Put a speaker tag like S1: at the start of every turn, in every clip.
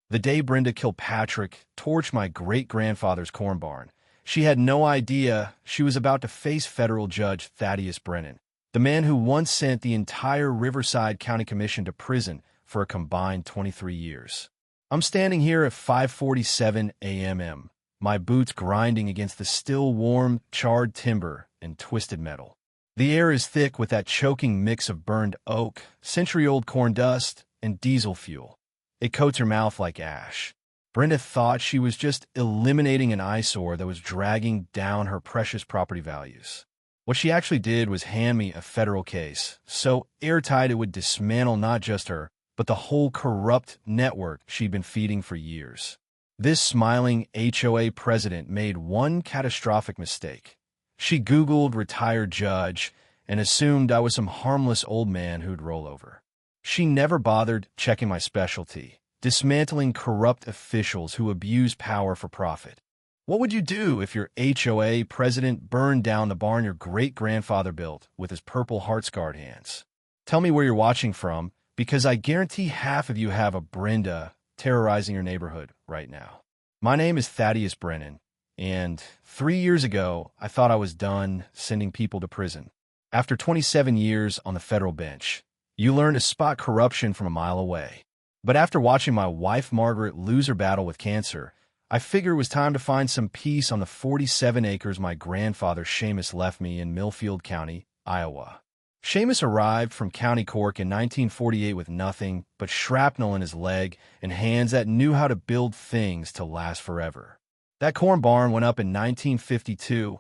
S1: The day Brenda Kilpatrick torched my great-grandfather's corn barn, she had no idea she was about to face federal judge Thaddeus Brennan, the man who once sent the entire Riverside County Commission to prison for a combined 23 years. I'm standing here at 5:47 a.m., my boots grinding against the still warm, charred timber and twisted metal. The air is thick with that choking mix of burned oak, century-old corn dust, and diesel fuel. It coats her mouth like ash. Brenda thought she was just eliminating an eyesore that was dragging down her precious property values. What she actually did was hand me a federal case, so airtight it would dismantle not just her, but the whole corrupt network she'd been feeding for years. This smiling HOA president made one catastrophic mistake. She Googled retired judge and assumed I was some harmless old man who'd roll over. She never bothered checking my specialty, dismantling corrupt officials who abuse power for profit. What would you do if your HOA president burned down the barn your great-grandfather built with his purple heart-scarred hands? Tell me where you're watching from, because I guarantee half of you have a Brenda terrorizing your neighborhood right now. My name is Thaddeus Brennan, and 3 years ago, I thought I was done sending people to prison. After 27 years on the federal bench, you learn to spot corruption from a mile away. But after watching my wife Margaret lose her battle with cancer, I figured it was time to find some peace on the 47 acres my grandfather Seamus left me in Millfield County, Iowa. Seamus arrived from County Cork in 1948 with nothing but shrapnel in his leg and hands that knew how to build things to last forever. That corn barn went up in 1952,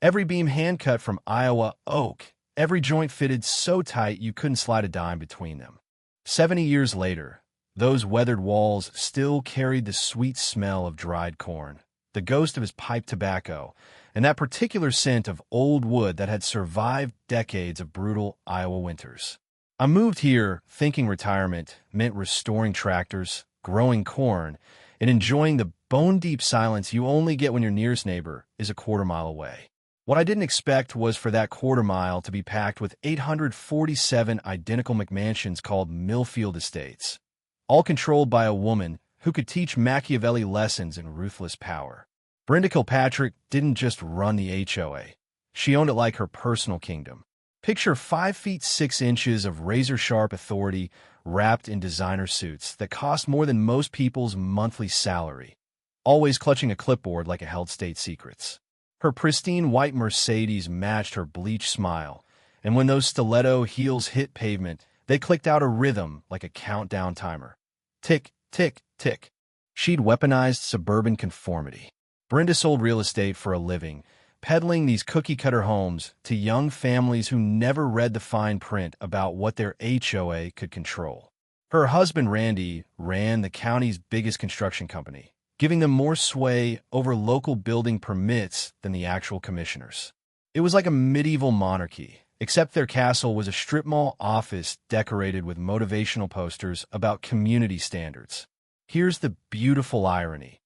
S1: every beam hand-cut from Iowa oak, every joint fitted so tight you couldn't slide a dime between them. 70 years later, those weathered walls still carried the sweet smell of dried corn, the ghost of his pipe tobacco, and that particular scent of old wood that had survived decades of brutal Iowa winters. I moved here thinking retirement meant restoring tractors, growing corn, and enjoying the bone-deep silence you only get when your nearest neighbor is a quarter-mile away. What I didn't expect was for that quarter-mile to be packed with 847 identical McMansions called Millfield Estates, all controlled by a woman who could teach Machiavelli lessons in ruthless power. Brenda Kilpatrick didn't just run the HOA. She owned it like her personal kingdom. Picture 5 feet 6 inches of razor-sharp authority wrapped in designer suits that cost more than most people's monthly salary, always clutching a clipboard like it held state secrets. Her pristine white Mercedes matched her bleached smile, and when those stiletto heels hit pavement, they clicked out a rhythm like a countdown timer. Tick, tick, tick. She'd weaponized suburban conformity. Brenda sold real estate for a living, peddling these cookie-cutter homes to young families who never read the fine print about what their HOA could control. Her husband, Randy, ran the county's biggest construction company, giving them more sway over local building permits than the actual commissioners. It was like a medieval monarchy, except their castle was a strip mall office decorated with motivational posters about community standards. Here's the beautiful irony.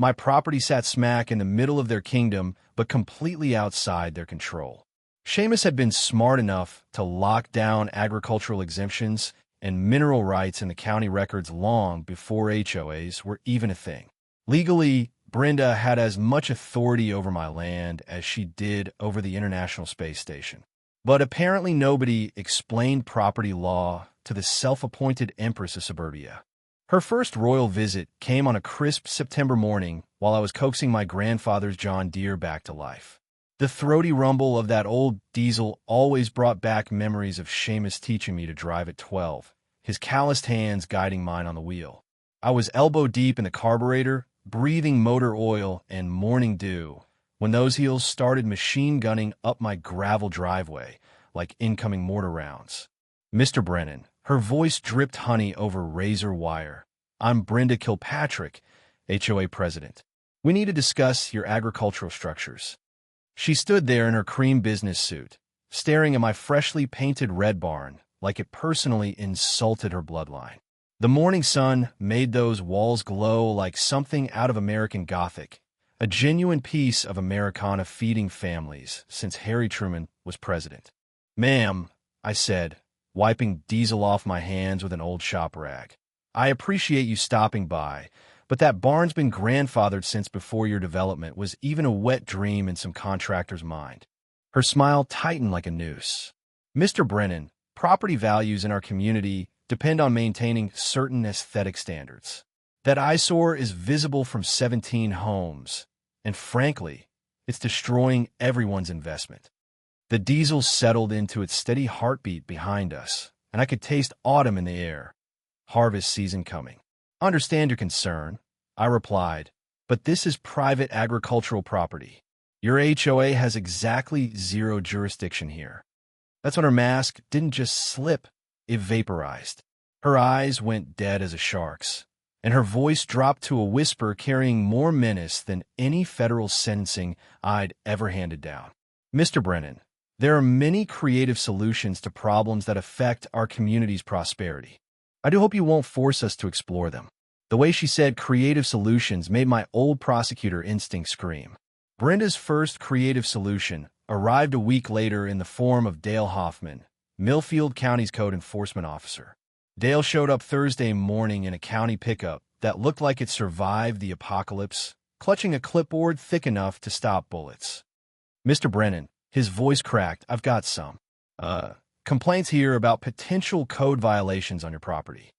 S1: My property sat smack in the middle of their kingdom, but completely outside their control. Seamus had been smart enough to lock down agricultural exemptions and mineral rights in the county records long before HOAs were even a thing. Legally, Brenda had as much authority over my land as she did over the International Space Station. But apparently nobody explained property law to the self-appointed Empress of Suburbia. Her first royal visit came on a crisp September morning while I was coaxing my grandfather's John Deere back to life. The throaty rumble of that old diesel always brought back memories of Seamus teaching me to drive at 12, his calloused hands guiding mine on the wheel. I was elbow-deep in the carburetor, breathing motor oil and morning dew, when those heels started machine-gunning up my gravel driveway like incoming mortar rounds. Mr. Brennan, her voice dripped honey over razor wire. I'm Brenda Kilpatrick, HOA president. We need to discuss your agricultural structures. She stood there in her cream business suit, staring at my freshly painted red barn like it personally insulted her bloodline. The morning sun made those walls glow like something out of American Gothic, a genuine piece of Americana feeding families since Harry Truman was president. Ma'am, I said, wiping diesel off my hands with an old shop rag. I appreciate you stopping by, but that barn's been grandfathered since before your development was even a wet dream in some contractor's mind. Her smile tightened like a noose. Mr. Brennan, property values in our community depend on maintaining certain aesthetic standards. That eyesore is visible from 17 homes, and frankly, it's destroying everyone's investment. The diesel settled into its steady heartbeat behind us, and I could taste autumn in the air. Harvest season coming. Understand your concern, I replied, but this is private agricultural property. Your HOA has exactly zero jurisdiction here. That's when her mask didn't just slip, it vaporized. Her eyes went dead as a shark's, and her voice dropped to a whisper carrying more menace than any federal sentencing I'd ever handed down. Mr. Brennan, there are many creative solutions to problems that affect our community's prosperity. I do hope you won't force us to explore them. The way she said creative solutions made my old prosecutor instinct scream. Brenda's first creative solution arrived a week later in the form of Dale Hoffman, Millfield County's code enforcement officer. Dale showed up Thursday morning in a county pickup that looked like it survived the apocalypse, clutching a clipboard thick enough to stop bullets. Mr. Brennan, his voice cracked, I've got some complaints here about potential code violations on your property.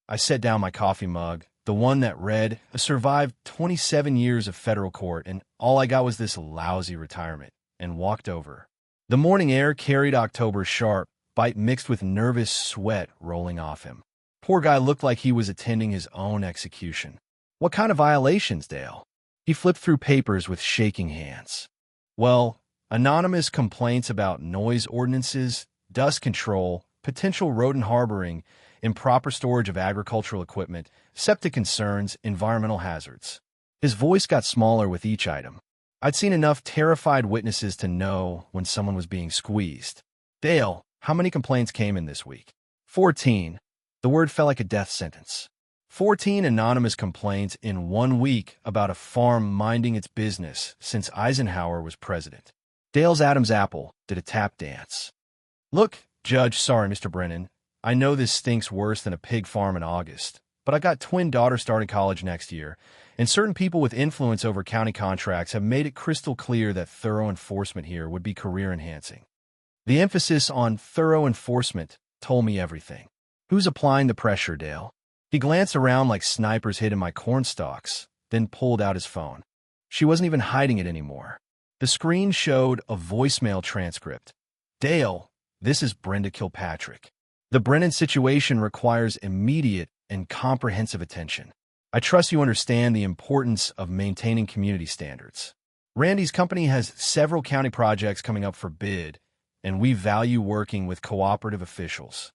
S1: I set down my coffee mug, the one that read, I survived 27 years of federal court, and all I got was this lousy retirement, and walked over. The morning air carried October's sharp bite mixed with nervous sweat rolling off him. Poor guy looked like he was attending his own execution. What kind of violations, Dale? He flipped through papers with shaking hands. Well, anonymous complaints about noise ordinances, dust control, potential rodent harboring, improper storage of agricultural equipment, septic concerns, environmental hazards. His voice got smaller with each item. I'd seen enough terrified witnesses to know when someone was being squeezed. Dale, how many complaints came in this week? 14. The word felt like a death sentence. 14 anonymous complaints in 1 week about a farm minding its business since Eisenhower was president. Dale's Adam's apple did a tap dance. Look, Judge, sorry, Mr. Brennan. I know this stinks worse than a pig farm in August, but I got twin daughters starting college next year, and certain people with influence over county contracts have made it crystal clear that thorough enforcement here would be career-enhancing. The emphasis on thorough enforcement told me everything. Who's applying the pressure, Dale? He glanced around like snipers hid in my cornstalks, then pulled out his phone. She wasn't even hiding it anymore. The screen showed a voicemail transcript. Dale, this is Brenda Kilpatrick. The Brennan situation requires immediate and comprehensive attention. I trust you understand the importance of maintaining community standards. Randy's company has several county projects coming up for bid, and we value working with cooperative officials.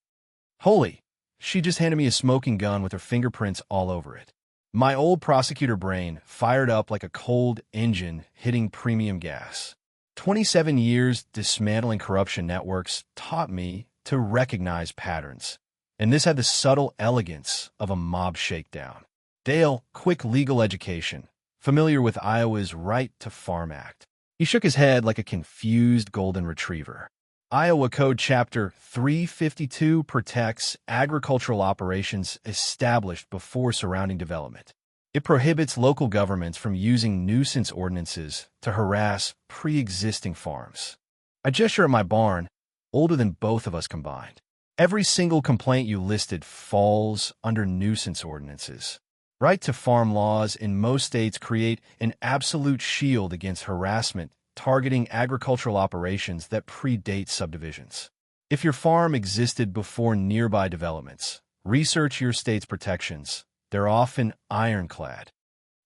S1: Holy, she just handed me a smoking gun with her fingerprints all over it. My old prosecutor brain fired up like a cold engine hitting premium gas. 27 years dismantling corruption networks taught me to recognize patterns, and this had the subtle elegance of a mob shakedown. Dale, quick legal education, familiar with Iowa's Right to Farm Act. He shook his head like a confused golden retriever. Iowa Code Chapter 352 protects agricultural operations established before surrounding development. It prohibits local governments from using nuisance ordinances to harass pre-existing farms. I gesture at my barn, older than both of us combined. Every single complaint you listed falls under nuisance ordinances. Right to farm laws in most states create an absolute shield against harassment targeting agricultural operations that predate subdivisions. If your farm existed before nearby developments, research your state's protections. They're often ironclad.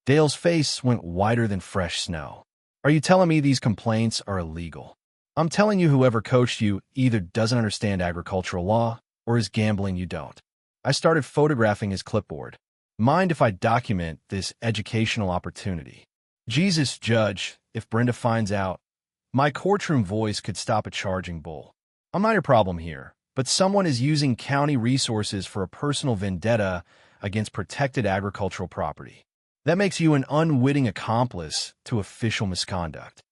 S1: Dale's face went whiter than fresh snow. Are you telling me these complaints are illegal? I'm telling you whoever coached you either doesn't understand agricultural law or is gambling you don't. I started photographing his clipboard. Mind if I document this educational opportunity? Jesus, Judge, if Brenda finds out, my courtroom voice could stop a charging bull. I'm not your problem here, but someone is using county resources for a personal vendetta against protected agricultural property. That makes you an unwitting accomplice to official misconduct.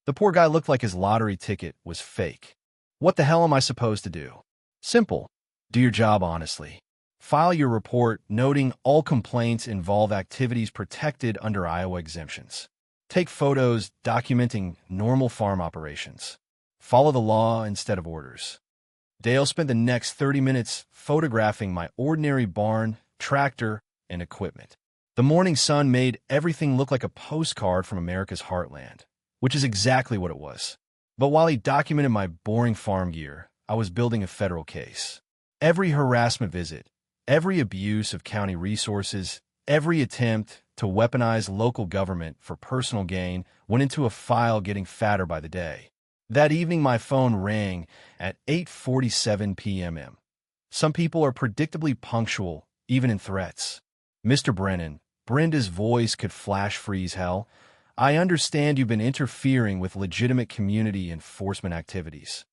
S1: The poor guy looked like his lottery ticket was fake. What the hell am I supposed to do? Simple. Do your job honestly. File your report noting all complaints involve activities protected under Iowa exemptions. Take photos documenting normal farm operations. Follow the law instead of orders. Dale spent the next 30 minutes photographing my ordinary barn, tractor, and equipment. The morning sun made everything look like a postcard from America's heartland, which is exactly what it was. But while he documented my boring farm gear, I was building a federal case. Every harassment visit, every abuse of county resources, every attempt to weaponize local government for personal gain went into a file getting fatter by the day. That evening, my phone rang at 8:47 p.m. Some people are predictably punctual, even in threats. Mr. Brennan, Brenda's voice could flash freeze hell. I understand you've been interfering with legitimate community enforcement activities.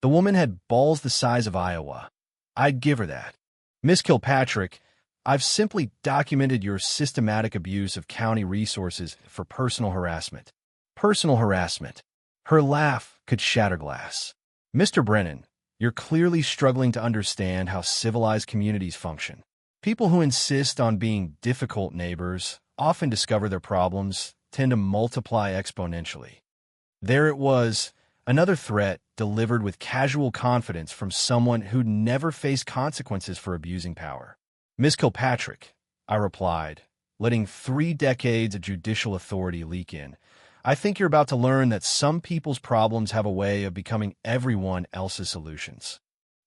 S1: The woman had balls the size of Iowa. I'd give her that. Miss Kilpatrick, I've simply documented your systematic abuse of county resources for personal harassment. Personal harassment. Her laugh could shatter glass. Mr. Brennan, you're clearly struggling to understand how civilized communities function. People who insist on being difficult neighbors often discover their problems tend to multiply exponentially. There it was, another threat delivered with casual confidence from someone who'd never faced consequences for abusing power. Miss Kilpatrick, I replied, letting 3 decades of judicial authority leak in. I think you're about to learn that some people's problems have a way of becoming everyone else's solutions.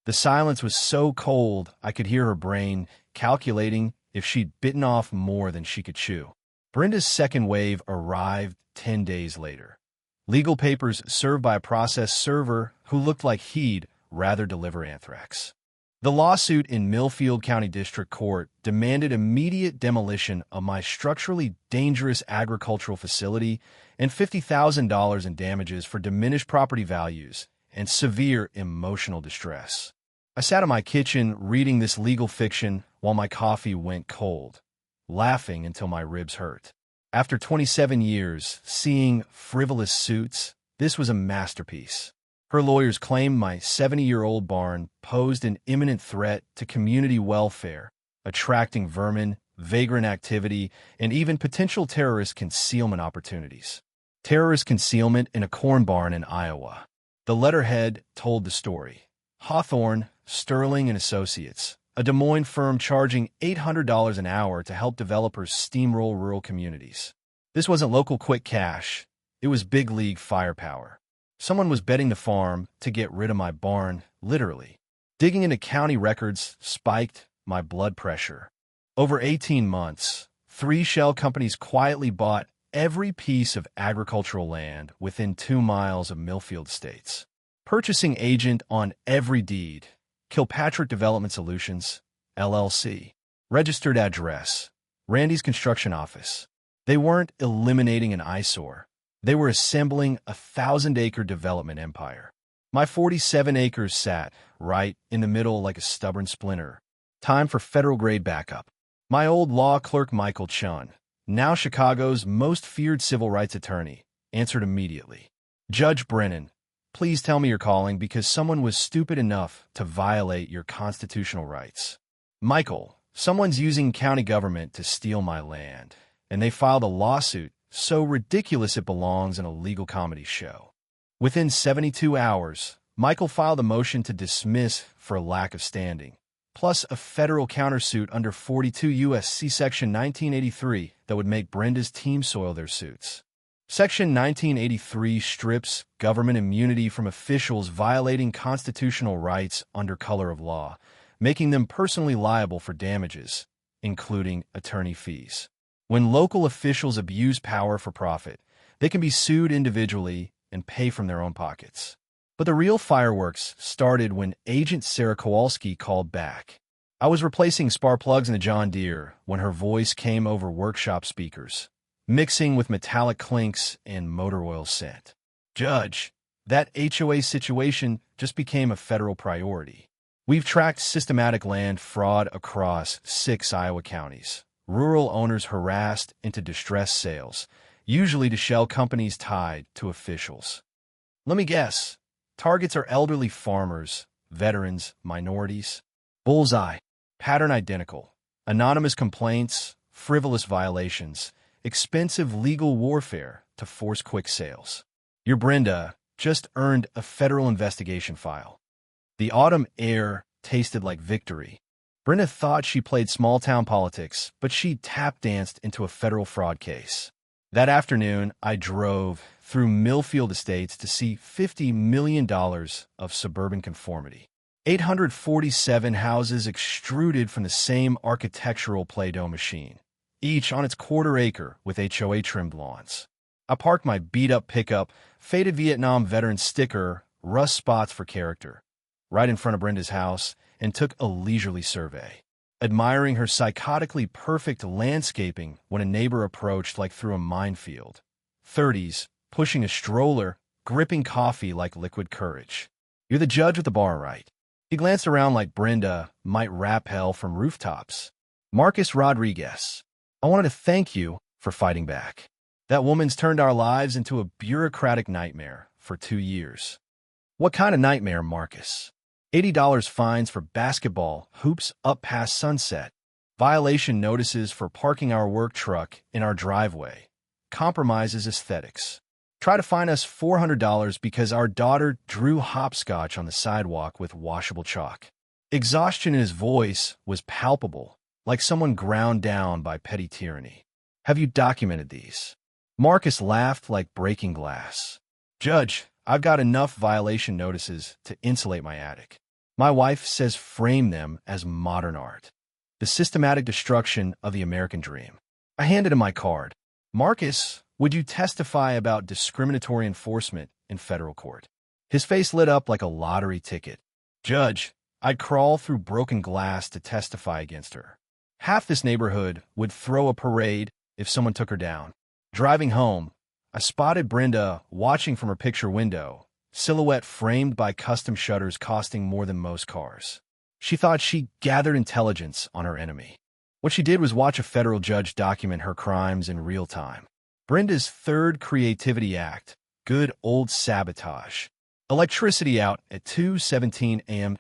S1: The silence was so cold I could hear her brain calculating if she'd bitten off more than she could chew. Brenda's second wave arrived 10 days later. Legal papers served by a process server who looked like he'd rather deliver anthrax. The lawsuit in Millfield County District Court demanded immediate demolition of my structurally dangerous agricultural facility and $50,000 in damages for diminished property values and severe emotional distress. I sat in my kitchen reading this legal fiction while my coffee went cold, laughing until my ribs hurt. After 27 years seeing frivolous suits, this was a masterpiece. Her lawyers claimed my 70-year-old barn posed an imminent threat to community welfare, attracting vermin, vagrant activity, and even potential terrorist concealment opportunities. Terrorist concealment in a corn barn in Iowa. The letterhead told the story. Hawthorne, Sterling and Associates, a Des Moines firm charging $800 an hour to help developers steamroll rural communities. This wasn't local quick cash. It was big league firepower. Someone was betting the farm to get rid of my barn, literally. Digging into county records spiked my blood pressure. Over 18 months, 3 shell companies quietly bought every piece of agricultural land within 2 miles of Millfield Estates. Purchasing agent on every deed. Kilpatrick Development Solutions, LLC. Registered address. Randy's construction office. They weren't eliminating an eyesore. They were assembling a 1,000-acre development empire. My 47 acres sat right in the middle like a stubborn splinter. Time for federal-grade backup. My old law clerk Michael Chun, now Chicago's most feared civil rights attorney, answered immediately. Judge Brennan, please tell me you're calling because someone was stupid enough to violate your constitutional rights. Michael, someone's using county government to steal my land, and they filed a lawsuit so ridiculous it belongs in a legal comedy show. Within 72 hours, Michael filed a motion to dismiss for lack of standing, plus a federal countersuit under 42 U.S.C. Section 1983 that would make Brenda's team soil their suits. Section 1983 strips government immunity from officials violating constitutional rights under color of law, making them personally liable for damages, including attorney fees. When local officials abuse power for profit, they can be sued individually and pay from their own pockets. But the real fireworks started when Agent Sarah Kowalski called back. I was replacing spark plugs in the John Deere when her voice came over workshop speakers, mixing with metallic clinks and motor oil scent. Judge, that HOA situation just became a federal priority. We've tracked systematic land fraud across 6 Iowa counties. Rural owners harassed into distressed sales, usually to shell companies tied to officials. Let me guess. Targets are elderly farmers, veterans, minorities. Bullseye. Pattern identical. Anonymous complaints, frivolous violations, expensive legal warfare to force quick sales. Your Brenda just earned a federal investigation file. The autumn air tasted like victory. Brenda thought she played small-town politics, but she tap-danced into a federal fraud case. That afternoon, I drove through Millfield Estates to see $50 million of suburban conformity. 847 houses extruded from the same architectural Play-Doh machine, each on its quarter-acre with HOA-trimmed lawns. I parked my beat-up pickup, faded Vietnam veteran sticker, rust spots for character, right in front of Brenda's house, and took a leisurely survey, admiring her psychotically perfect landscaping when a neighbor approached like through a minefield. 30s, pushing a stroller, gripping coffee like liquid courage. You're the judge with the bar, right? He glanced around like Brenda might rap hell from rooftops. Marcus Rodriguez, I wanted to thank you for fighting back. That woman's turned our lives into a bureaucratic nightmare for 2 years. What kind of nightmare, Marcus? $80 fines for basketball hoops up past sunset. Violation notices for parking our work truck in our driveway. Compromises aesthetics. Try to fine us $400 because our daughter drew hopscotch on the sidewalk with washable chalk. Exhaustion in his voice was palpable, like someone ground down by petty tyranny. Have you documented these? Marcus laughed like breaking glass. Judge, I've got enough violation notices to insulate my attic. My wife says frame them as modern art. The systematic destruction of the American dream. I handed him my card. Marcus, would you testify about discriminatory enforcement in federal court? His face lit up like a lottery ticket. Judge, I'd crawl through broken glass to testify against her. Half this neighborhood would throw a parade if someone took her down. Driving home, I spotted Brenda watching from her picture window, silhouette framed by custom shutters costing more than most cars. She thought she gathered intelligence on her enemy. What she did was watch a federal judge document her crimes in real time. Brenda's third creativity act, good old sabotage. Electricity out at 2:17 a.m.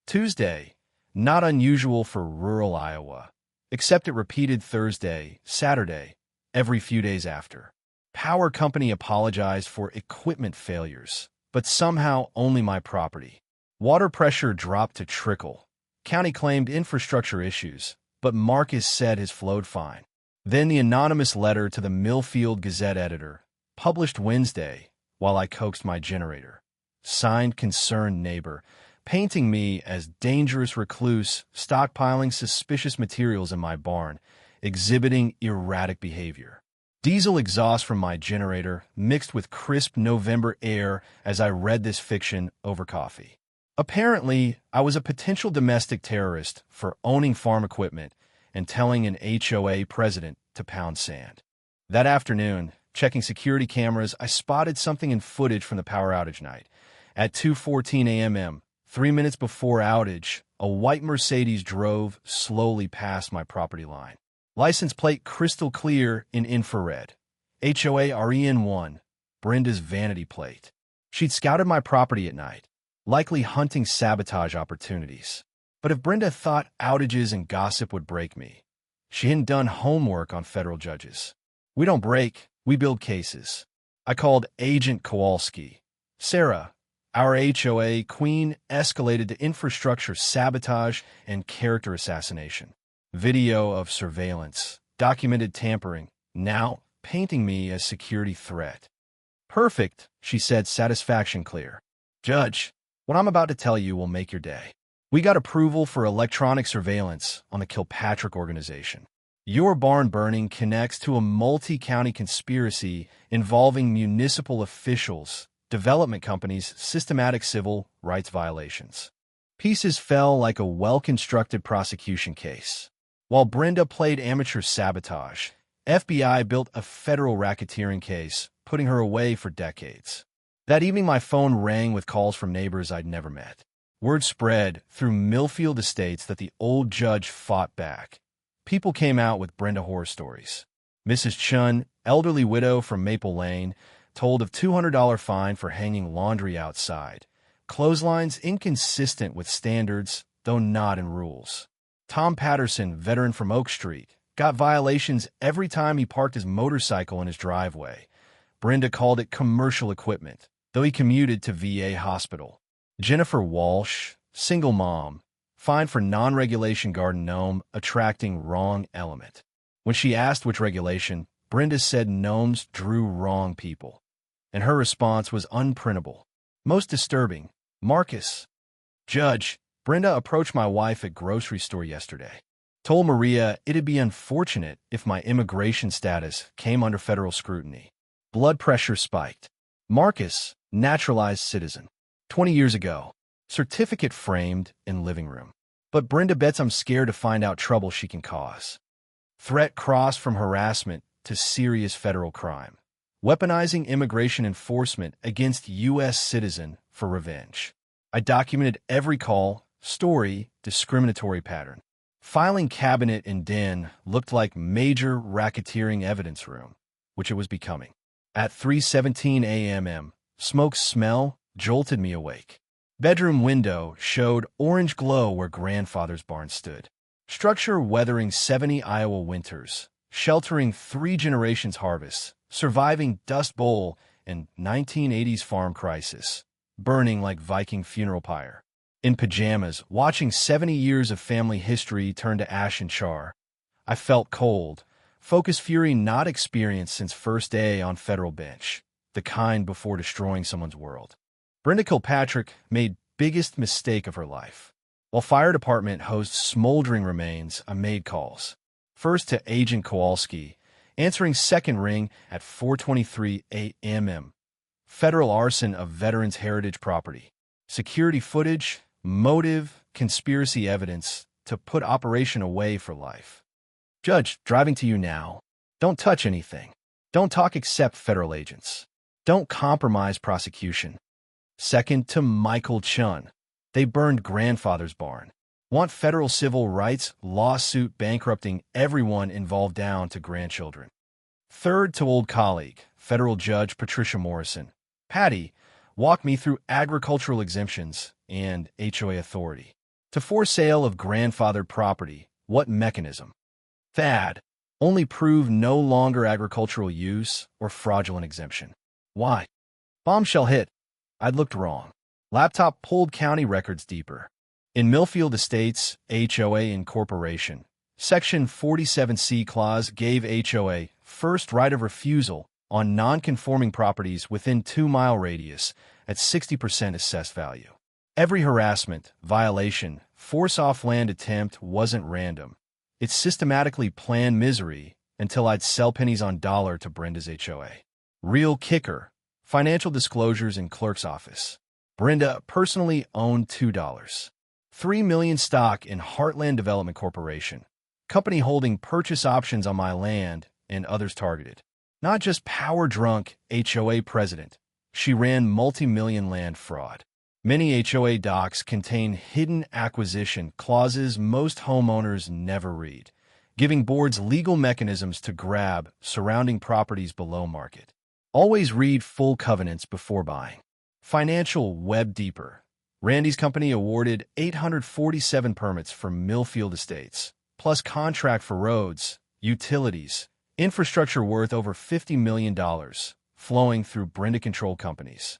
S1: Tuesday, not unusual for rural Iowa, except it repeated Thursday, Saturday, every few days after. Power company apologized for equipment failures, but somehow only my property. Water pressure dropped to trickle. County claimed infrastructure issues, but Marcus said his flowed fine. Then the anonymous letter to the Millfield Gazette editor, published Wednesday, while I coaxed my generator. Signed concerned neighbor, painting me as dangerous recluse, stockpiling suspicious materials in my barn, exhibiting erratic behavior. Diesel exhaust from my generator mixed with crisp November air as I read this fiction over coffee. Apparently, I was a potential domestic terrorist for owning farm equipment and telling an HOA president to pound sand. That afternoon, checking security cameras, I spotted something in footage from the power outage night. At 2:14 a.m., 3 minutes before outage, a white Mercedes drove slowly past my property line. License plate crystal clear in infrared. HOA REN1, Brenda's vanity plate. She'd scouted my property at night, likely hunting sabotage opportunities. But if Brenda thought outages and gossip would break me, she hadn't done homework on federal judges. We don't break, we build cases. I called Agent Kowalski. Sarah, our HOA queen, escalated to infrastructure sabotage and character assassination. Video of surveillance, documented tampering, now painting me as security threat. Perfect, she said, satisfaction clear. Judge, what I'm about to tell you will make your day. We got approval for electronic surveillance on the Kilpatrick organization. Your barn burning connects to a multi-county conspiracy involving municipal officials, development companies, systematic civil rights violations. Pieces fell like a well-constructed prosecution case. While Brenda played amateur sabotage, FBI built a federal racketeering case, putting her away for decades. That evening, my phone rang with calls from neighbors I'd never met. Word spread through Millfield Estates that the old judge fought back. People came out with Brenda horror stories. Mrs. Chun, elderly widow from Maple Lane, told of $200 fine for hanging laundry outside. Clotheslines inconsistent with standards, though not in rules. Tom Patterson, veteran from Oak Street, got violations every time he parked his motorcycle in his driveway. Brenda called it commercial equipment, though he commuted to VA hospital. Jennifer Walsh, single mom, fined for non-regulation garden gnome attracting wrong element. When she asked which regulation, Brenda said gnomes drew wrong people, and her response was unprintable. Most disturbing, Marcus. Judge, Brenda approached my wife at grocery store yesterday. Told Maria it'd be unfortunate if my immigration status came under federal scrutiny. Blood pressure spiked. Marcus, naturalized citizen. 20 years ago. Certificate framed in living room. But Brenda bets I'm scared to find out trouble she can cause. Threat crossed from harassment to serious federal crime. Weaponizing immigration enforcement against U.S. citizen for revenge. I documented every call, story, discriminatory pattern. Filing cabinet and den looked like major racketeering evidence room, which it was becoming. At 3:17 a.m., smoke smell jolted me awake. Bedroom window showed orange glow where grandfather's barn stood. Structure weathering 70 Iowa winters, sheltering 3 generations harvests, surviving Dust Bowl and 1980s farm crisis, burning like Viking funeral pyre. In pajamas, watching 70 years of family history turn to ash and char. I felt cold. Focus fury not experienced since first day on federal bench. The kind before destroying someone's world. Brenda Kilpatrick made biggest mistake of her life. While fire department hosed smoldering remains, I made calls. First to Agent Kowalski, answering second ring at 4:23 a.m. Federal arson of veterans' heritage property. Security footage, motive, conspiracy evidence to put operation away for life. Judge, driving to you now. Don't touch anything. Don't talk except federal agents. Don't compromise prosecution. Second to Michael Chun. They burned grandfather's barn. Want federal civil rights lawsuit bankrupting everyone involved down to grandchildren. Third to old colleague, federal judge Patricia Morrison. Patty, walk me through agricultural exemptions and HOA authority. To force sale of grandfathered property, what mechanism? Thad, only prove no longer agricultural use or fraudulent exemption. Why? Bombshell hit. I'd looked wrong. Laptop pulled county records deeper. In Millfield Estates, HOA Incorporation, Section 47C clause gave HOA first right of refusal on non-conforming properties within 2-mile radius at 60% assessed value. Every harassment, violation, force off land attempt wasn't random. It systematically planned misery until I'd sell pennies on dollar to Brenda's HOA. Real kicker. Financial disclosures in clerk's office. Brenda personally owned $2. $3 million stock in Heartland Development Corporation. Company holding purchase options on my land and others targeted. Not just power-drunk HOA president. She ran multi-million land fraud. Many HOA docs contain hidden acquisition clauses most homeowners never read, giving boards legal mechanisms to grab surrounding properties below market. Always read full covenants before buying. Financial web deeper. Randy's company awarded 847 permits for Millfield Estates, plus contract for roads, utilities, infrastructure worth over $50 million, flowing through Brenda-controlled companies.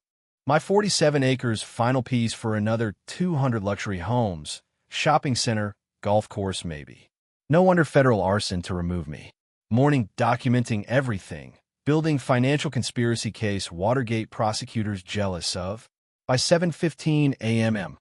S1: My 47 acres final piece for another 200 luxury homes, shopping center, golf course maybe. No wonder federal arson to remove me. Morning documenting everything. Building financial conspiracy case Watergate prosecutors jealous of. By 7:15 a.m.,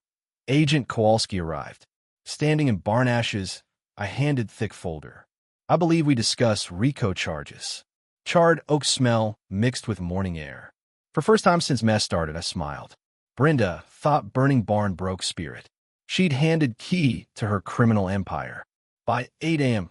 S1: Agent Kowalski arrived. Standing in barn ashes, I handed thick folder. I believe we discuss RICO charges. Charred oak smell mixed with morning air. For first time since mess started, I smiled. Brenda thought burning barn broke spirit. She'd handed key to her criminal empire. By 8 a.m.,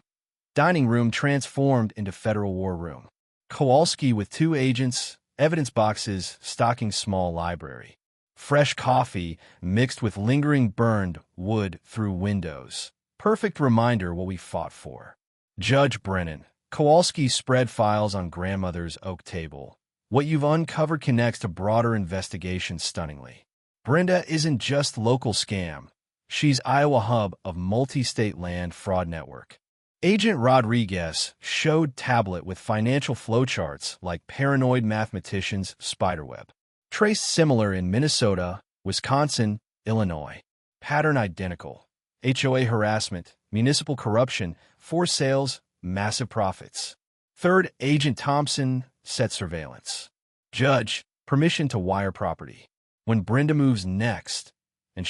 S1: dining room transformed into federal war room. Kowalski with 2 agents, evidence boxes stocking small library. Fresh coffee mixed with lingering burned wood through windows. Perfect reminder what we fought for. Judge Brennan. Kowalski spread files on grandmother's oak table. What you've uncovered connects to broader investigation stunningly. Brenda isn't just local scam. She's Iowa hub of multi-state land fraud network. Agent Rodriguez showed tablet with financial flowcharts like paranoid mathematician's spiderweb. Traced similar in Minnesota, Wisconsin, Illinois. Pattern identical. HOA harassment, municipal corruption, forced sales, massive profits. Third, Agent Thompson set surveillance. Judge, permission to wire property. When Brenda moves next, and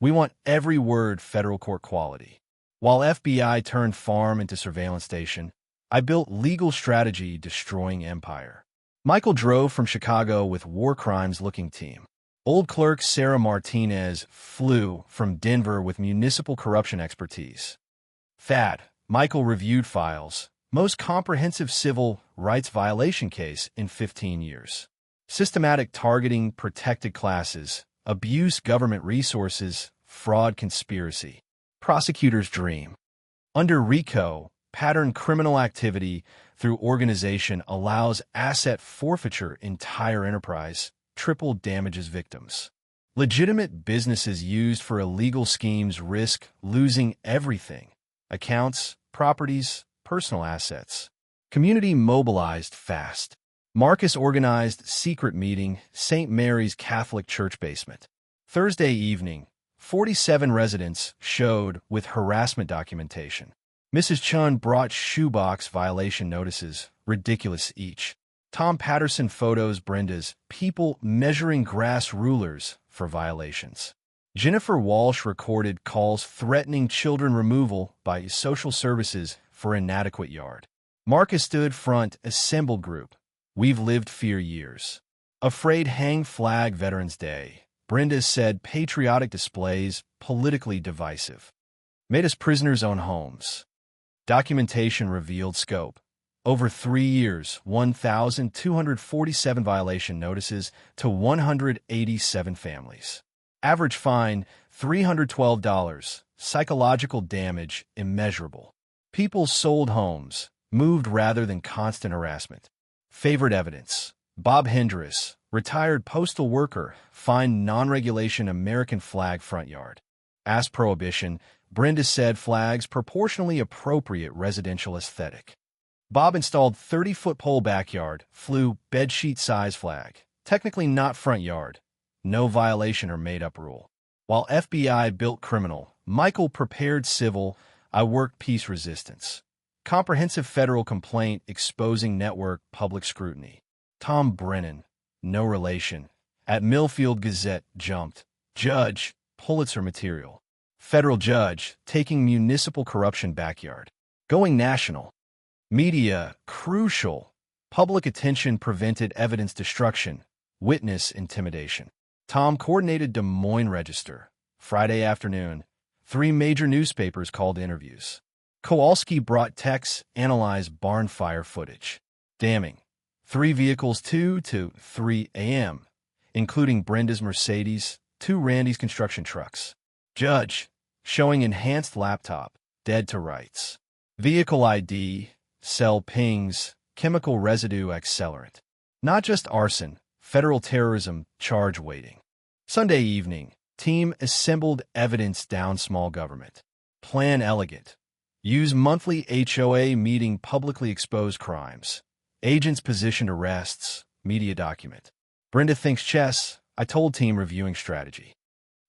S1: we want every word federal court quality. While FBI turned farm into surveillance station, I built legal strategy destroying empire. Michael drove from Chicago with war crimes looking team. Old clerk Sarah Martinez flew from Denver with municipal corruption expertise. Thad, Michael reviewed files, most comprehensive civil rights violation case in 15 years. Systematic targeting protected classes, abuse government resources, fraud conspiracy. Prosecutor's dream. Under RICO, pattern criminal activity through organization allows asset forfeiture entire enterprise, triple damages victims. Legitimate businesses used for illegal schemes risk losing everything. Accounts, properties, personal assets. Community mobilized fast. Marcus organized secret meeting, St. Mary's Catholic Church basement. Thursday evening, 47 residents showed with harassment documentation. Mrs. Chun brought shoebox violation notices, ridiculous each. Tom Patterson photos Brenda's people measuring grass rulers for violations. Jennifer Walsh recorded calls threatening children removal by social services for inadequate yard. Marcus stood front assembled group. We've lived fear years. Afraid hang flag Veterans Day. Brenda said patriotic displays politically divisive. Made us prisoners own homes. Documentation revealed scope. Over 3 years, 1,247 violation notices to 187 families. Average fine, $312. Psychological damage, immeasurable. People sold homes, moved rather than constant harassment. Favorite evidence. Bob Hendris, retired postal worker, fined non-regulation American flag front yard. As prohibition, Brenda said flags proportionally appropriate residential aesthetic. Bob installed 30-foot pole backyard, flew bedsheet-size flag. Technically not front yard. No violation or made-up rule. While FBI built criminal, Michael prepared civil, I worked peace resistance. Comprehensive federal complaint exposing network public scrutiny. Tom Brennan, no relation. At Millfield Gazette, jumped. Judge, Pulitzer material. Federal judge, taking municipal corruption backyard. Going national. Media, crucial. Public attention prevented evidence destruction. Witness intimidation. Tom coordinated Des Moines Register. Friday afternoon, 3 major newspapers called interviews. Kowalski brought techs, analyzed barn fire footage. Damning. 3 vehicles 2 to 3 a.m., including Brenda's Mercedes, 2 Randy's construction trucks. Judge, showing enhanced laptop, dead to rights. Vehicle ID, cell pings, chemical residue accelerant. Not just arson, federal terrorism charge waiting. Sunday evening, team assembled evidence down small government. Plan elegant. Use monthly HOA meeting publicly expose crimes. Agents positioned arrests, media document. Brenda thinks chess, I told team reviewing strategy.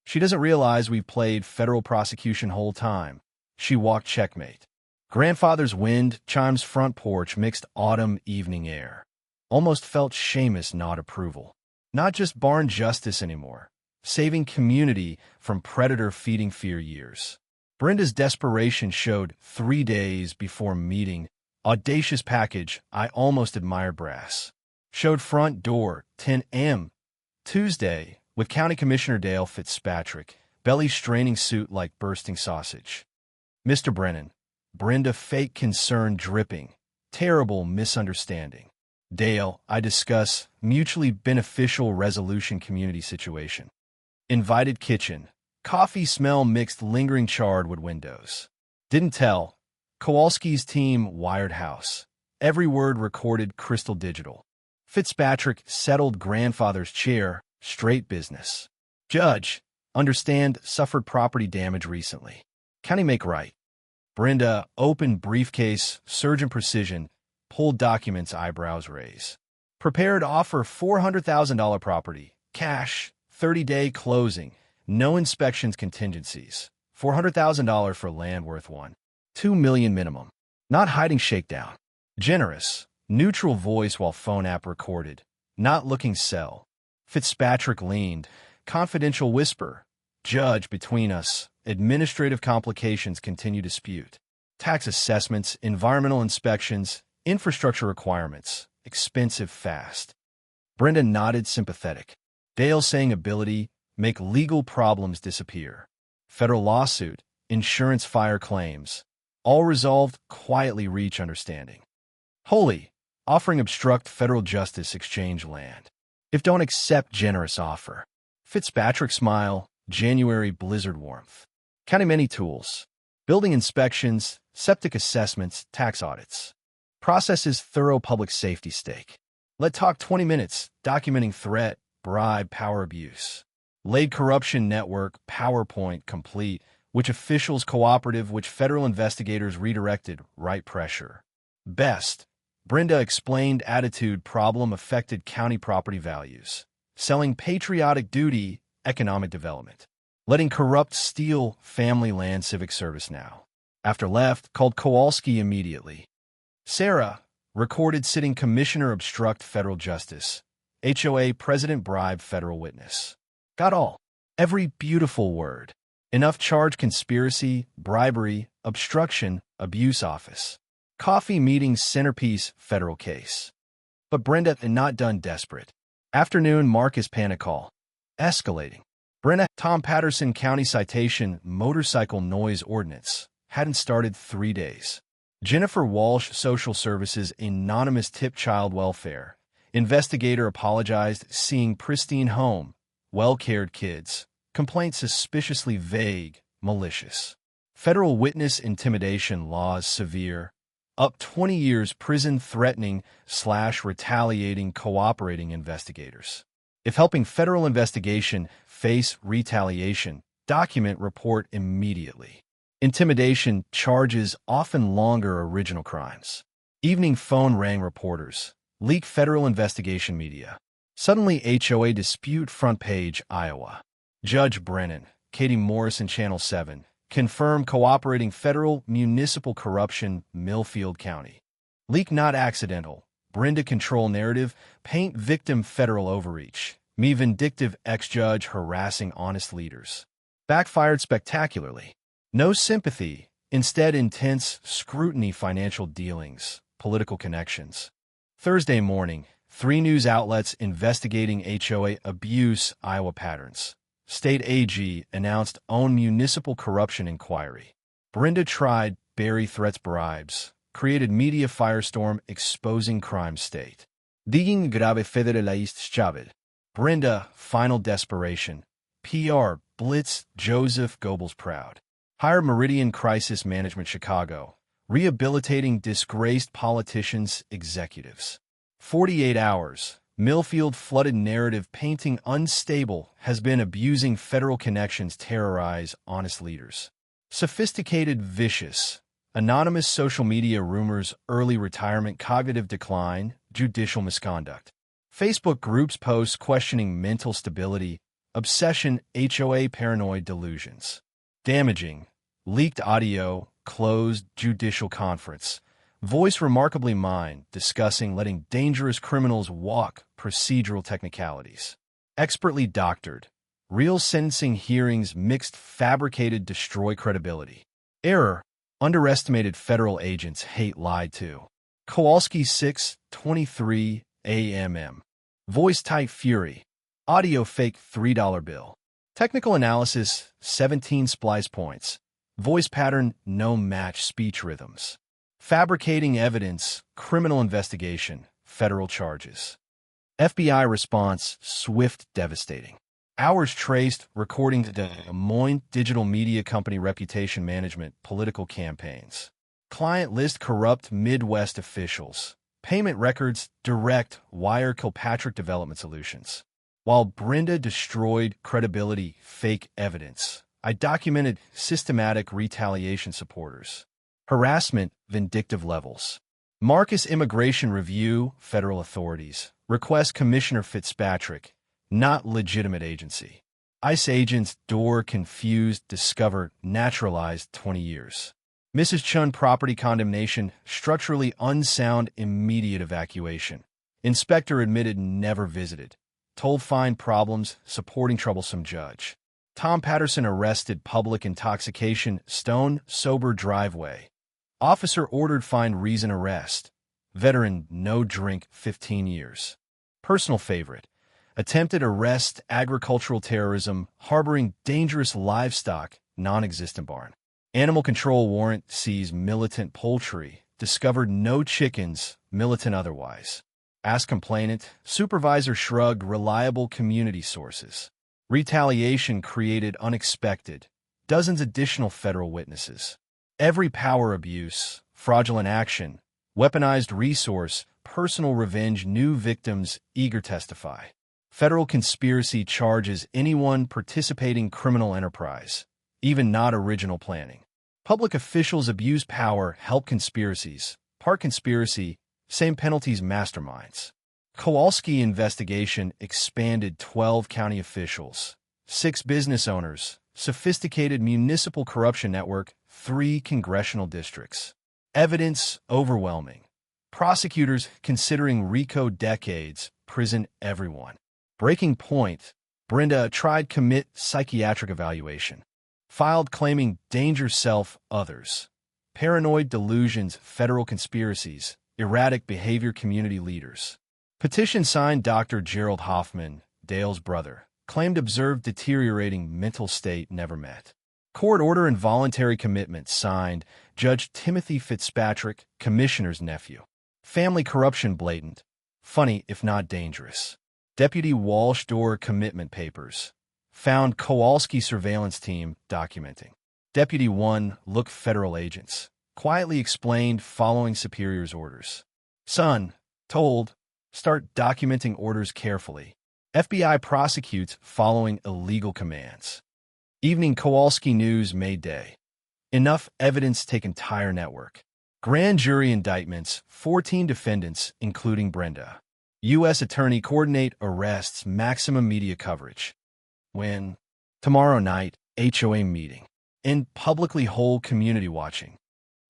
S1: She doesn't realize we played federal prosecution whole time. She walked checkmate. Grandfather's wind chimes front porch mixed autumn evening air. Almost felt Seamus nod approval. Not just barn justice anymore. Saving community from predator feeding fear years. Brenda's desperation showed 3 days before meeting. Audacious package, I almost admire brass. Showed front door, 10 a.m. Tuesday, with County Commissioner Dale Fitzpatrick, belly straining suit like bursting sausage. Mr. Brennan. Brenda fake concern dripping. Terrible misunderstanding. Dale, I discuss mutually beneficial resolution community situation. Invited kitchen. Coffee smell mixed lingering charred windows. Didn't tell. Kowalski's team wired house. Every word recorded crystal digital. Fitzpatrick settled grandfather's chair, straight business. Judge, Understand, suffered property damage recently. County make right. Brenda, open briefcase, surgeon precision, pulled documents, eyebrows raise. Prepared offer $400,000 property, cash, 30-day closing, no inspections contingencies, $400,000 for land worth $1.2 million minimum. Not hiding shakedown. Generous, neutral voice while phone app recorded, not looking sell. Fitzpatrick leaned, confidential whisper, judge between us, administrative complications continue dispute. Tax assessments, environmental inspections, infrastructure requirements, expensive fast. Brenda nodded sympathetic. Dale saying ability, make legal problems disappear. Federal lawsuit, insurance fire claims. All resolved, quietly reach understanding. Holy, offering obstruct federal justice exchange land. If don't accept generous offer. Fitzpatrick smile, January blizzard warmth. County many tools. Building inspections, septic assessments, tax audits. Processes thorough public safety stake. Let talk 20 minutes, documenting threat, bribe, power abuse. Laid corruption network, PowerPoint complete, which officials cooperative, which federal investigators redirected, right pressure. Best. Brenda explained attitude problem affected county property values. Selling patriotic duty, economic development. Letting corrupt steal family land civic service now. After left, called Kowalski immediately. Sarah, recorded sitting commissioner obstruct federal justice. HOA president bribe federal witness. Got all. Every beautiful word. Enough charge conspiracy, bribery, obstruction, abuse office. Coffee meetings centerpiece federal case. But Brenda had not done desperate. Afternoon Marcus panic call. Escalating. Brenda, Tom Patterson County citation, motorcycle noise ordinance. Hadn't started 3 days. Jennifer Walsh, social services, anonymous tip child welfare. Investigator apologized, seeing pristine home, well-cared kids. Complaint suspiciously vague, malicious. Federal witness intimidation laws severe. Up 20 years prison threatening / retaliating cooperating investigators. If helping federal investigation, face retaliation, document report immediately. Intimidation charges often longer original crimes. Evening phone rang reporters. Leak federal investigation media. Suddenly HOA dispute front page Iowa. Judge Brennan, Katie Morrison Channel 7, confirm cooperating federal municipal corruption Millfield County. Leak not accidental. Brenda control narrative, paint victim federal overreach. Me vindictive ex-judge harassing honest leaders. Backfired spectacularly. No sympathy, instead intense scrutiny financial dealings, political connections. Thursday morning, 3 news outlets investigating HOA abuse Iowa patterns. State AG announced own municipal corruption inquiry. Brenda tried, Barry threats bribes. Created media firestorm exposing crime state. Digging grave federalist Chavez. Brenda, final desperation. PR, Blitz, Joseph Goebbels proud. Hired Meridian Crisis Management Chicago. Rehabilitating disgraced politicians, executives. 48 hours. Millfield flooded narrative painting unstable has been abusing federal connections terrorize honest leaders. Sophisticated vicious. Anonymous social media rumors early retirement cognitive decline, judicial misconduct. Facebook groups posts questioning mental stability, obsession, HOA paranoid delusions. Damaging. Leaked audio, closed judicial conference. Voice remarkably mine, discussing letting dangerous criminals walk, procedural technicalities. Expertly doctored. Real sentencing hearings mixed fabricated destroy credibility. Error. Underestimated federal agents hate lied to. Kowalski 6:23 a.m. Voice type fury. Audio fake $3 bill. Technical analysis 17 splice points. Voice pattern no match speech rhythms. Fabricating evidence, criminal investigation, federal charges. FBI response, swift, devastating. Hours traced, recording to Des Moines Digital Media Company reputation management, political campaigns. Client list corrupt Midwest officials. Payment records, direct, wire Kilpatrick Development Solutions. While Brenda destroyed credibility, fake evidence, I documented systematic retaliation supporters. Harassment, vindictive levels. Marcus Immigration Review, federal authorities. Request Commissioner Fitzpatrick, not legitimate agency. ICE agents, door confused, discovered, naturalized 20 years. Mrs. Chun property condemnation, structurally unsound, immediate evacuation. Inspector admitted never visited. Told find problems, supporting troublesome judge. Tom Patterson arrested, public intoxication, stone, sober driveway. Officer ordered find reason arrest. Veteran, no drink, 15 years. Personal favorite. Attempted arrest, agricultural terrorism, harboring dangerous livestock, non-existent barn. Animal control warrant, sees militant poultry, discovered no chickens, militant otherwise. Ask complainant, supervisor shrugged, reliable community sources. Retaliation created unexpected, dozens additional federal witnesses. Every power abuse, fraudulent action, weaponized resource, personal revenge, new victims, eager testify. Federal conspiracy charges anyone participating criminal enterprise, even not original planning. Public officials abuse power, help conspiracies, part conspiracy, same penalties, masterminds. Kowalski investigation expanded 12 county officials, 6 business owners, sophisticated municipal corruption network, 3 congressional districts. Evidence overwhelming. Prosecutors considering RICO decades, prison everyone. Breaking point, Brenda tried commit psychiatric evaluation. Filed claiming danger self, others. Paranoid delusions, federal conspiracies, erratic behavior, community leaders. Petition signed Dr. Gerald Hoffman, Dale's brother, claimed observed deteriorating mental state, never met. Court order involuntary commitment signed Judge Timothy Fitzpatrick, commissioner's nephew. Family corruption blatant, funny if not dangerous. Deputy Walsh door commitment papers. Found Kowalski surveillance team documenting. Deputy 1 look federal agents. Quietly explained following superior's orders. Son, told, start documenting orders carefully. FBI prosecutes following illegal commands. Evening Kowalski News Mayday. Enough evidence take entire network. Grand jury indictments, 14 defendants, including Brenda. U.S. Attorney coordinate arrests, maximum media coverage. When? Tomorrow night, HOA meeting. In publicly hold community watching.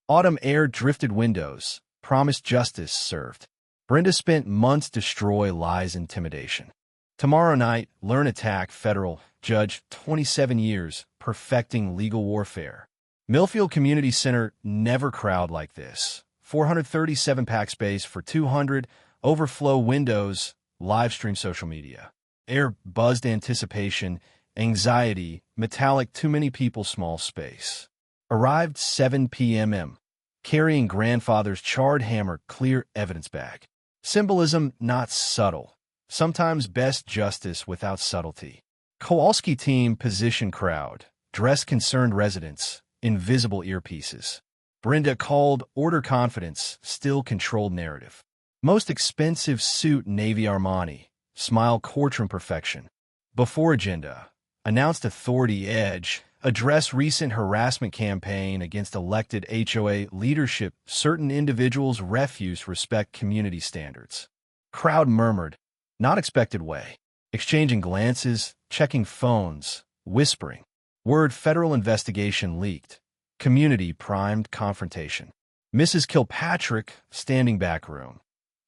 S1: Autumn air drifted windows, promised justice served. Brenda spent months destroy lies intimidation. Tomorrow night, learn attack federal, judge 27 years, perfecting legal warfare. Millfield Community Center never crowd like this. 437 pack space for 200, overflow windows, live stream social media. Air buzzed anticipation, anxiety, metallic too many people small space. Arrived 7 p.m. Carrying grandfather's charred hammer, clear evidence bag. Symbolism not subtle. Sometimes best justice without subtlety. Kowalski team position crowd. Dress concerned residents. Invisible earpieces. Brenda called order confidence, still controlled narrative. Most expensive suit Navy Armani. Smile courtroom perfection. Before agenda. Announced authority edge. Address recent harassment campaign against elected HOA leadership. Certain individuals refuse respect community standards. Crowd murmured. Not expected way. Exchanging glances, checking phones, whispering. Word federal investigation leaked. Community primed confrontation. Mrs. Kilpatrick, standing back room.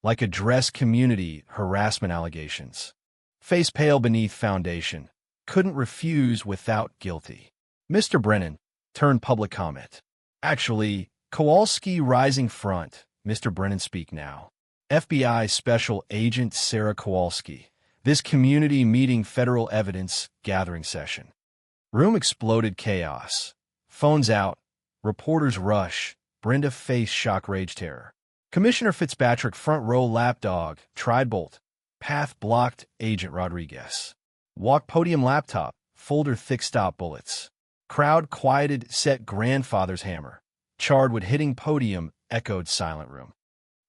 S1: Like address community harassment allegations. Face pale beneath foundation. Couldn't refuse without guilty. Mr. Brennan, turned public comment. Actually, Kowalski rising front. Mr. Brennan speak now. FBI Special Agent Sarah Kowalski. This community meeting federal evidence gathering session. Room exploded chaos. Phones out. Reporters rush. Brenda face shock rage terror. Commissioner Fitzpatrick front row lapdog. Tried bolt. Path blocked. Agent Rodriguez. Walk podium laptop. Folder thick stop bullets. Crowd quieted, set grandfather's hammer. Charred wood hitting podium, echoed silent room.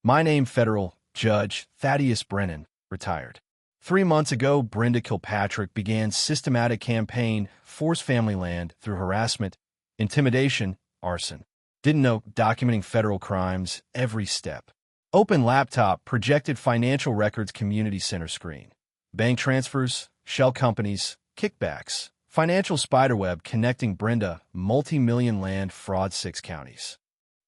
S1: My name federal, Judge Thaddeus Brennan, retired. 3 months ago, Brenda Kilpatrick began systematic campaign force family land through harassment, intimidation, arson. Didn't know documenting federal crimes every step. Open laptop, projected financial records community center screen. Bank transfers, shell companies, kickbacks. Financial spiderweb connecting Brenda, multi-million land fraud 6 counties.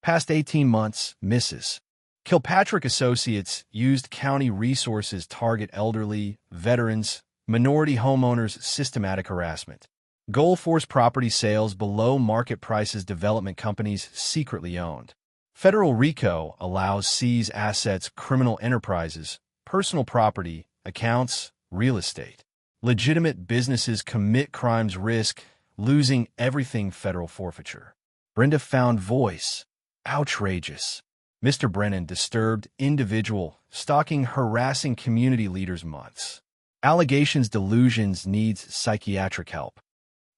S1: Past 18 months, Mrs. Kilpatrick Associates used county resources target elderly, veterans, minority homeowners, systematic harassment. Goal force property sales below market prices development companies secretly owned. Federal RICO allows seize assets, criminal enterprises, personal property, accounts, real estate. Legitimate businesses commit crimes, risk losing everything, federal forfeiture. Brenda found voice. Outrageous. Mr. Brennan disturbed individual, stalking, harassing community leaders months. Allegations, delusions, needs psychiatric help.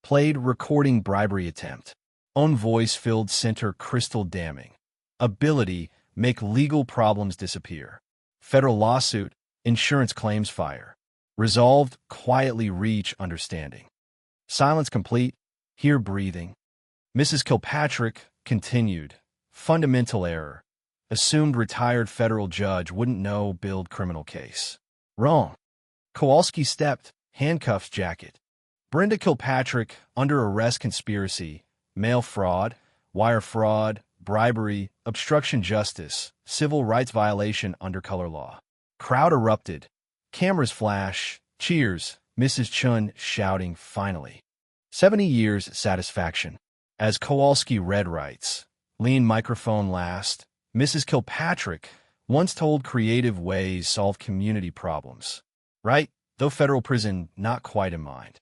S1: Played recording, bribery attempt. Own voice filled center, crystal damming. Ability, make legal problems disappear. Federal lawsuit, insurance claims fire. Resolved, quietly reach understanding. Silence complete, hear breathing. Mrs. Kilpatrick continued. Fundamental error. Assumed retired federal judge wouldn't know, build criminal case. Wrong. Kowalski stepped, handcuffs, jacket. Brenda Kilpatrick, under arrest, conspiracy, mail fraud, wire fraud, bribery, obstruction justice, civil rights violation under color law. Crowd erupted. Cameras flash, cheers, Mrs. Chun shouting, finally. 70 years satisfaction. As Kowalski read writes, lean microphone last, Mrs. Kilpatrick once told creative ways solve community problems. Right, though federal prison not quite in mind.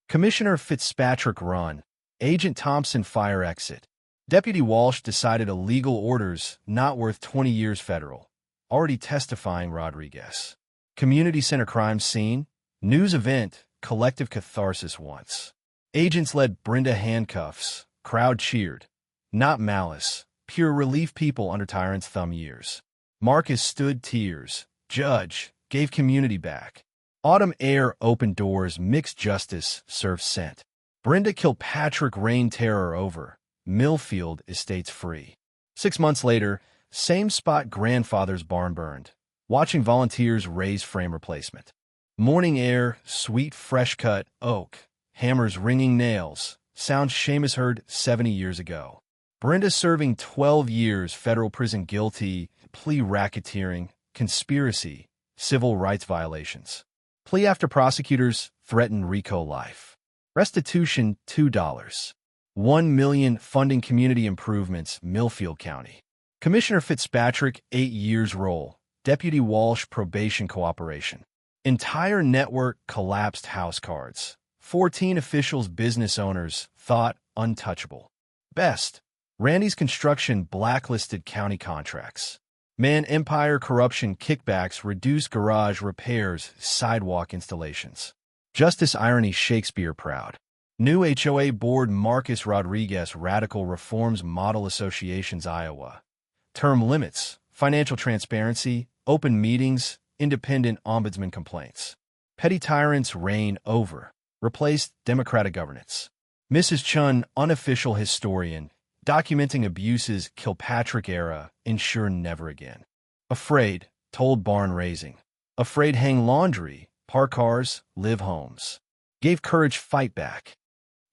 S1: Commissioner Fitzpatrick run, Agent Thompson fire exit. Deputy Walsh decided illegal orders not worth 20 years federal. Already testifying Rodriguez. Community center crime scene, news event, collective catharsis once. Agents led Brenda handcuffs, crowd cheered. Not malice, pure relief, people under tyrant's thumb years. Marcus stood tears, judge, gave community back. Autumn air opened doors, mixed justice, served scent. Brenda Kilpatrick reigned terror over. Millfield estates free. 6 months later, same spot, grandfather's barn burned. Watching volunteers raise frame replacement. Morning air, sweet fresh cut oak. Hammers ringing nails. Sound Seamus heard 70 years ago. Brenda serving 12 years federal prison, guilty, plea racketeering, conspiracy, civil rights violations. Plea after prosecutors threatened RICO life. Restitution $2. $1 million funding community improvements, Millfield County. Commissioner Fitzpatrick 8 years role. Deputy Walsh probation cooperation. Entire network collapsed, house cards. 14 officials, business owners thought untouchable. Best. Randy's construction blacklisted county contracts. Man empire corruption, kickbacks, reduced garage repairs, sidewalk installations. Justice irony, Shakespeare proud. New HOA board, Marcus Rodriguez, radical reforms, model associations, Iowa. Term limits, financial transparency, open meetings, independent ombudsman complaints. Petty tyrants reign over. Replaced democratic governance. Mrs. Chun, unofficial historian, documenting abuses, Kilpatrick era, ensure never again. Afraid, told barn raising. Afraid, hang laundry, park cars, live homes. Gave courage, fight back.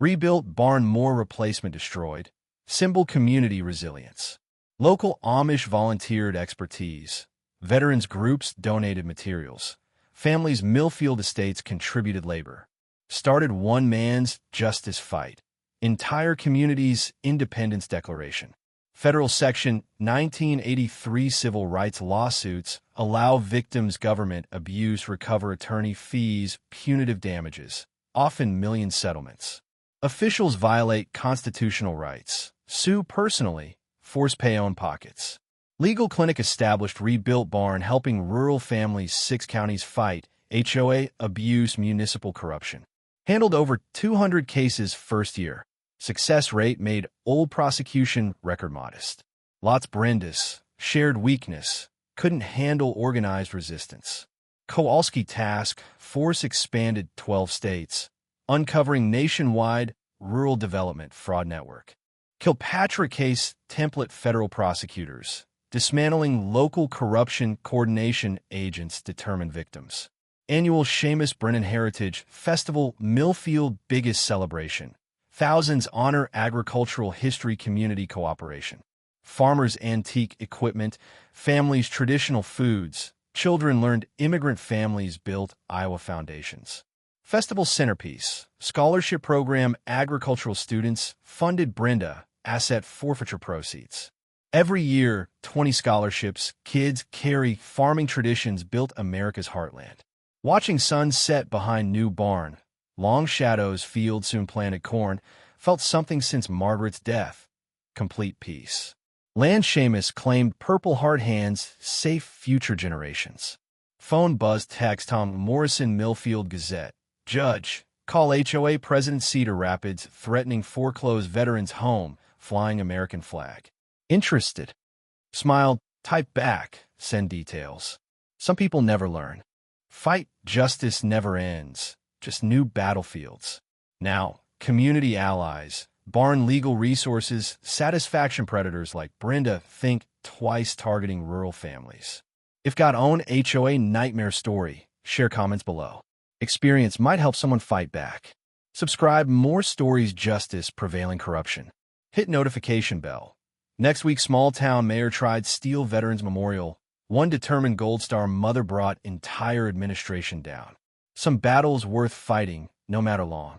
S1: Rebuilt barn, more replacement destroyed. Symbol community resilience. Local Amish volunteered expertise. Veterans groups donated materials. Families, Millfield estates contributed labor. Started one man's justice fight. Entire community's independence declaration. Federal Section 1983 civil rights lawsuits allow victims government abuse recover attorney fees, punitive damages, often million settlements. Officials violate constitutional rights, sue personally, force pay own pockets. Legal clinic established, rebuilt barn helping rural families, 6 counties fight HOA abuse, municipal corruption. Handled over 200 cases first year. Success rate made old prosecution record modest. Lots Brenda's shared weakness, couldn't handle organized resistance. Kowalski Task Force expanded 12 states, uncovering nationwide rural development fraud network. Kilpatrick case template federal prosecutors, dismantling local corruption coordination agents determine victims. Annual Seamus Brennan Heritage Festival Millfield biggest celebration. Thousands honor agricultural history community cooperation. Farmers' antique equipment, families' traditional foods, children learned immigrant families built Iowa foundations. Festival centerpiece, scholarship program agricultural students funded Brenda asset forfeiture proceeds. Every year, 20 scholarships, kids carry farming traditions built America's heartland. Watching sun set behind new barn, long shadows field soon planted corn, felt something since Margaret's death. Complete peace. Land Seamus claimed Purple Heart hands safe future generations. Phone buzz text Tom Morrison Millfield Gazette. Judge, call HOA President Cedar Rapids threatening foreclose veterans home, flying American flag. Interested? Smiled, type back, send details. Some people never learn. Fight justice never ends, just new battlefields. Now, community allies, barn legal resources, satisfaction predators like Brenda think twice targeting rural families. If got own HOA nightmare story, share comments below. Experience might help someone fight back. Subscribe more stories justice prevailing corruption. Hit notification bell. Next week, small town mayor tried steal veterans memorial. One determined Gold Star mother brought entire administration down. Some battles worth fighting, no matter long.